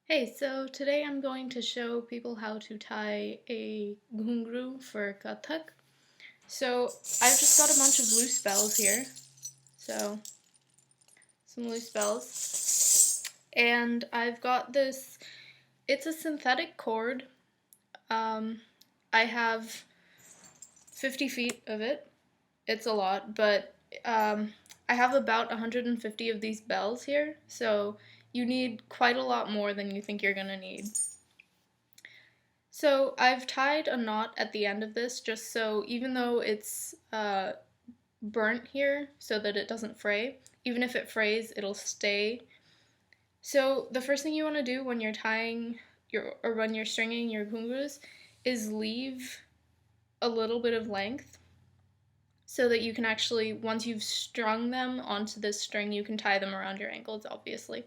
Hey, so today I'm going to show people how to tie a ghungroo for Kathak. So I've just got a bunch of loose bells here. So some loose bells. And I've got this, it's a synthetic cord. Um, I have 50 feet of it. It's a lot, but I have about 150 of these bells here. So you need quite a lot more than you think you're gonna need. So I've tied a knot at the end of this just so even though it's burnt here so that it doesn't fray, even if it frays, it'll stay. So the first thing you want to do when you're tying or when you're stringing your ghungroos is leave a little bit of length so that you can actually, once you've strung them onto this string, you can tie them around your ankles, obviously.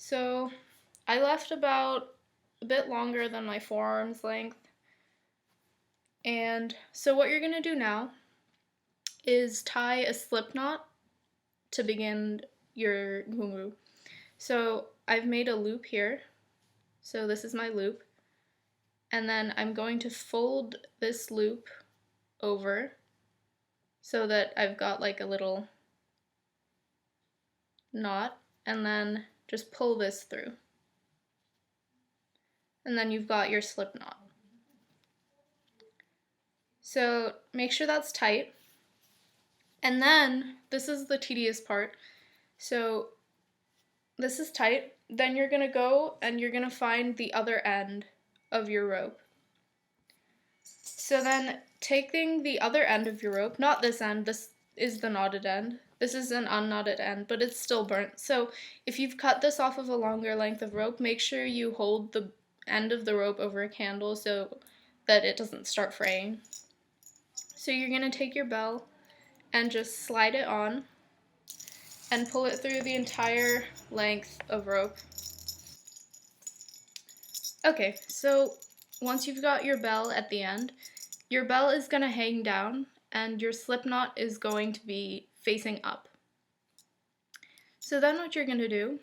So I left about a bit longer than my forearm's length. And so what you're going to do now is tie a slip knot to begin your ghungroo. So I've made a loop here. So this is my loop. And then I'm going to fold this loop over so that I've got like a little knot, and then just pull this through. And then you've got your slip knot. So make sure that's tight. And then this is the tedious part. So this is tight. Then you're going to go and you're going to find the other end of your rope. So then taking the other end of your rope, not this end, this is the knotted end. This is an unknotted end, but it's still burnt. So if you've cut this off of a longer length of rope, make sure you hold the end of the rope over a candle so that it doesn't start fraying. So you're going to take your bell and just slide it on and pull it through the entire length of rope. Okay, so once you've got your bell at the end, your bell is going to hang down and your slip knot is going to be facing up. So then what you're going to do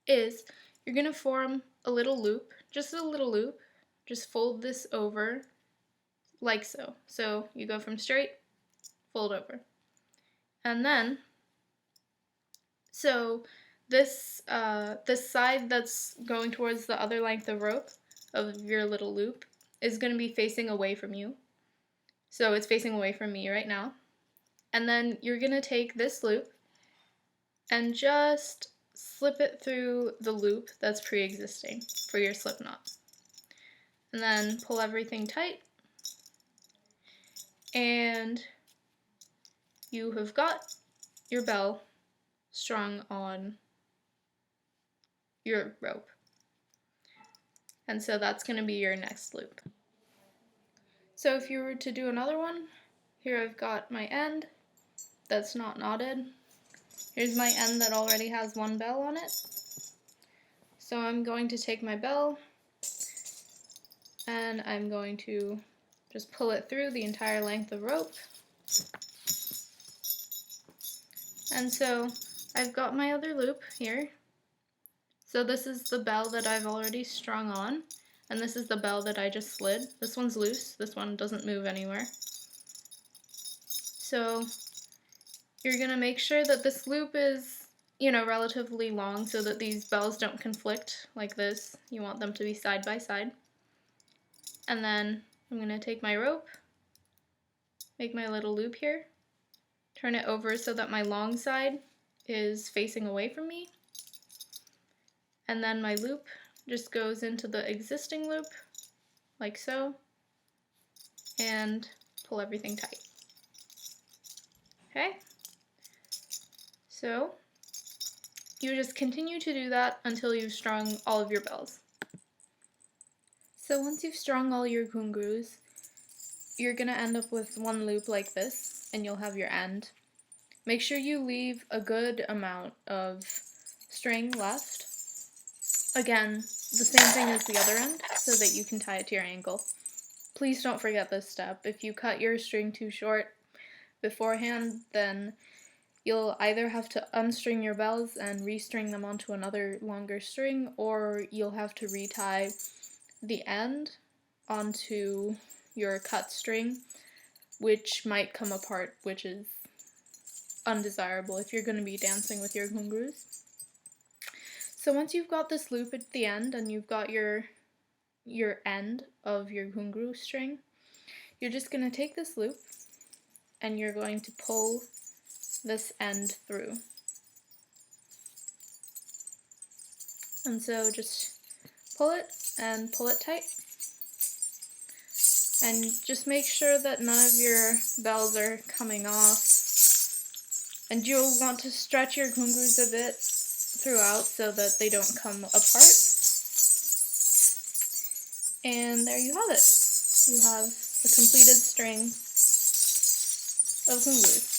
is you're going to form a little loop, just a little loop. Just fold this over like so. So you go from straight, fold over. And then, so this side that's going towards the other length of rope of your little loop is going to be facing away from you. So it's facing away from me right now. And then you're going to take this loop and just slip it through the loop that's pre-existing for your slip knot. And then pull everything tight. And you have got your bell strung on your rope. And so that's going to be your next loop. So if you were to do another one, here I've got my end that's not knotted. Here's my end that already has one bell on it. So I'm going to take my bell and I'm going to just pull it through the entire length of rope. And so I've got my other loop here. So this is the bell that I've already strung on, and this is the bell that I just slid. This one's loose, this one doesn't move anywhere. So you're going to make sure that this loop is, relatively long so that these bells don't conflict like this. You want them to be side by side. And then I'm going to take my rope, make my little loop here, turn it over so that my long side is facing away from me. And then my loop just goes into the existing loop, like so, and pull everything tight. Okay? So you just continue to do that until you've strung all of your bells. So once you've strung all your ghungroos, you're going to end up with one loop like this, and you'll have your end. Make sure you leave a good amount of string left. Again, the same thing as the other end, so that you can tie it to your ankle. Please don't forget this step. If you cut your string too short beforehand, then you'll either have to unstring your bells and restring them onto another longer string, or you'll have to retie the end onto your cut string, which might come apart, which is undesirable if you're going to be dancing with your ghungroos. So once you've got this loop at the end and you've got your end of your ghungroo string, you're just going to take this loop and you're going to pull this end through. And so just pull it and pull it tight. And just make sure that none of your bells are coming off. And you'll want to stretch your ghungroos a bit throughout so that they don't come apart. And there you have it. You have a completed string of ghungroos.